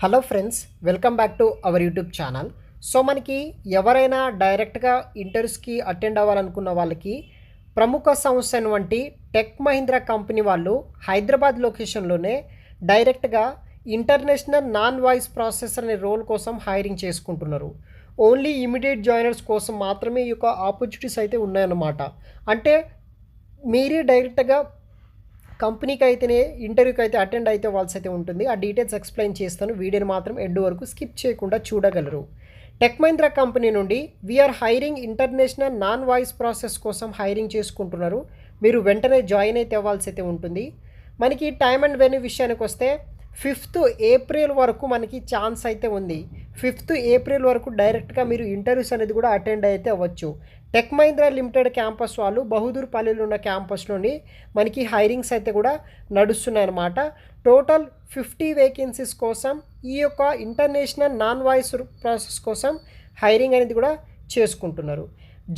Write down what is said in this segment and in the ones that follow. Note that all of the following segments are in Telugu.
Hello friends, welcome back to our YouTube channel. So మనకి ఎవరైనా డైరెక్ట్గా ఇంటర్వ్యూస్కి అటెండ్ అవ్వాలనుకున్న వాళ్ళకి ప్రముఖ సంస్థ అయినటువంటి టెక్ మహీంద్రా కంపెనీ వాళ్ళు హైదరాబాద్ లొకేషన్లోనే డైరెక్ట్గా ఇంటర్నేషనల్ నాన్ వాయిస్ ప్రాసెసర్ అనే రోల్ కోసం హైరింగ్ చేసుకుంటున్నారు. ఓన్లీ ఇమీడియట్ జాయినర్స్ కోసం మాత్రమే ఈ యొక్క ఆపర్చునిటీస్ అయితే ఉన్నాయన్నమాట. అంటే మీరే డైరెక్ట్గా కంపెనీకి అయితేనే ఇంటర్వ్యూకి అయితే అటెండ్ అయితే అవ్వాల్సి అయితే ఉంటుంది. ఆ డీటెయిల్స్ ఎక్స్ప్లెయిన్ చేస్తాను. వీడియోని మాత్రం ఎండ్ వరకు స్కిప్ చేయకుండా చూడగలరు. టెక్ మహీంద్రా కంపెనీ నుండి we're hiring international non voice process కోసం హైరింగ్ చేసుకుంటున్నారు. మీరు వెంటనే జాయిన్ అయితే అవ్వాల్సి అయితే ఉంటుంది. మనకి టైమ్ అండ్ వెన్యూ విషయానికి వస్తే 5th ఏప్రిల్ వరకు మనకి ఛాన్స్ అయితే ఉంది. 5th ఏప్రిల్ వరకు డైరెక్ట్గా మీరు ఇంటర్వ్యూస్ అనేది కూడా అటెండ్ అయితే అవ్వచ్చు. టెక్ మహీంద్రా లిమిటెడ్ క్యాంపస్ వాళ్ళు బహదూర్ పల్లిలో ఉన్న క్యాంపస్లోని మనకి హైరింగ్స్ అయితే కూడా నడుస్తున్నాయి అన్నమాట. టోటల్ 50 వేకెన్సీస్ కోసం ఈ యొక్క ఇంటర్నేషనల్ నాన్ వాయిస్ ప్రాసెస్ కోసం హైరింగ్ అనేది కూడా చేసుకుంటున్నారు.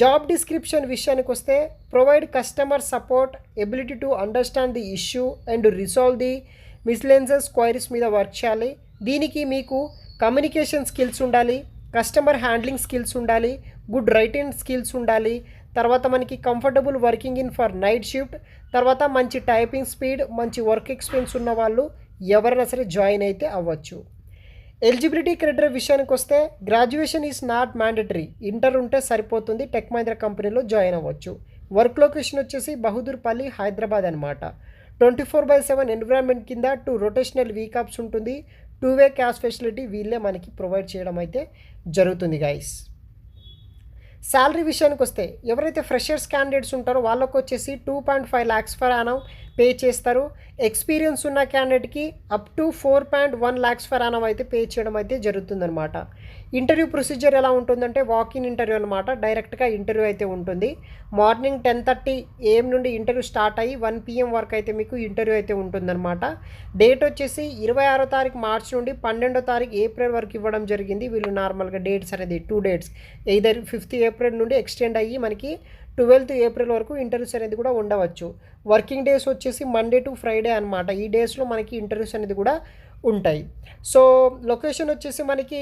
జాబ్ డిస్క్రిప్షన్ విషయానికి వస్తే provide customer support, ability to understand the issue and resolve the miscellaneous queries మీద వర్క్ చేయాలి. దీనికి మీకు కమ్యూనికేషన్ స్కిల్స్ ఉండాలి, కస్టమర్ హ్యాండ్లింగ్ స్కిల్స్ ఉండాలి, గుడ్ రైటింగ్ స్కిల్స్ ఉండాలి. తర్వాత మనకి comfortable working in for night shift, తర్వాత మంచి టైపింగ్ స్పీడ్, మంచి వర్క్ ఎక్స్పీరియన్స్ ఉన్న వాళ్ళు ఎవరైనా సరే జాయిన్ అయితే అవ్వచ్చు. ఎలిజిబిలిటీ క్రైటీరియా విషయానికి వస్తే graduation is not mandatory, inter ఉంటే సరిపోతుంది. టెక్ మహీంద్రా కంపెనీలో జాయిన్ అవ్వచ్చు. వర్క్ లొకేషన్ వచ్చేసి బహదూర్ పల్లి, హైదరాబాద్ అనమాట. 24/7 ఎన్విరాన్మెంట్ కింద 2 రొటేషనల్ వీకాప్స్ ఉంటుంది. 2-వే క్యాష్ ఫెసిలిటీ వీళ్ళే మనకి ప్రొవైడ్ చేయడం అయితే జరుగుతుంది గైస్. శాలరీ విషయానికి వస్తే ఎవరైతే ఫ్రెషర్స్ క్యాండిడేట్స్ ఉంటారో వాళ్ళకు వచ్చేసి 2.5 lakhs ఫర్ యానం పే చేస్తారు. ఎక్స్పీరియన్స్ ఉన్న క్యాండిడేట్కి up to 4.1 lakhs per annum అయితే పే చేయడం అయితే జరుగుతుందన్నమాట. ఇంటర్వ్యూ ప్రొసీజర్ ఎలా ఉంటుందంటే వాకిన్ ఇంటర్వ్యూ అనమాట. డైరెక్ట్గా ఇంటర్వ్యూ అయితే ఉంటుంది. మార్నింగ్ 10:30 AM నుండి ఇంటర్వ్యూ స్టార్ట్ అయ్యి 1 PM వరకు అయితే మీకు ఇంటర్వ్యూ అయితే ఉంటుందన్నమాట. డేట్ వచ్చేసి 26వ తారీఖు మార్చి నుండి 12వ తారీఖు ఏప్రిల్ వరకు ఇవ్వడం జరిగింది. వీళ్ళు నార్మల్గా డేట్స్ అనేది 2 dates, ఎయిదర్ 5th ఏప్రిల్ నుండి ఎక్స్టెండ్ అయ్యి మనకి 12th ఏప్రిల్ వరకు ఇంటర్వ్యూస్ అనేది కూడా ఉండవచ్చు. వర్కింగ్ డేస్ వచ్చేసి మండే టు ఫ్రైడే అనమాట. ఈ డేస్లో మనకి ఇంటర్వ్యూస్ అనేది కూడా ఉంటాయి. సో లొకేషన్ వచ్చేసి మనకి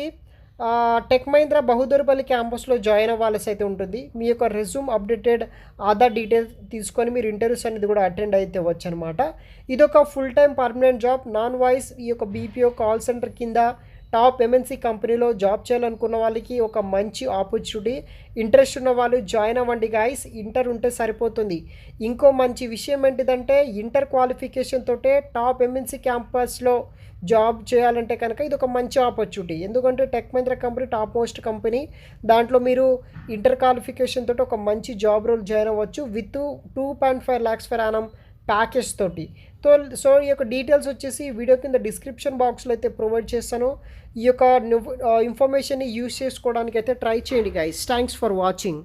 టెక్ మహీంద్రా బహదూర్పల్లి క్యాంపస్లో జాయిన్ అవ్వాల్సి అయితే ఉంటుంది. మీ యొక్క రెజ్యూమ్ అప్డేటెడ్ ఆధార్ డీటెయిల్స్ తీసుకొని మీరు ఇంటర్వ్యూస్ అనేది కూడా అటెండ్ అయితే అవ్వచ్చు అనమాట. ఇదొక full time permanent job, non voice. ఈ యొక్క BPO కాల్ సెంటర్ కింద టాప్ MNC కంపెనీలో జాబ్ చేయాలనుకున్న వాళ్ళకి ఒక మంచి ఆపర్చునిటీ. ఇంట్రెస్ట్ ఉన్న వాళ్ళు జాయిన్ అవ్వండి గాయస్. ఇంటర్ ఉంటే సరిపోతుంది. ఇంకో మంచి విషయం ఏంటిదంటే ఇంటర్ క్వాలిఫికేషన్ తోటే టాప్ MNC క్యాంపస్లో జాబ్ చేయాలంటే కనుక ఇది ఒక మంచి ఆపర్చునిటీ. ఎందుకంటే tech Mahindra company top most company. దాంట్లో మీరు ఇంటర్ క్వాలిఫికేషన్ తోటి ఒక మంచి జాబ్ రోల్ జాయిన్ అవ్వచ్చు with 2.5 lakhs per Yanam package తోటి. సో ఈ యొక్క డీటెయిల్స్ వచ్చేసి వీడియో కింద డిస్క్రిప్షన్ బాక్స్లో అయితే ప్రొవైడ్ చేస్తాను. ఈ యొక్క ఇన్ఫర్మేషన్ని యూజ్ చేసుకోవడానికి అయితే ట్రై చేయండి గైస్. Thanks for watching.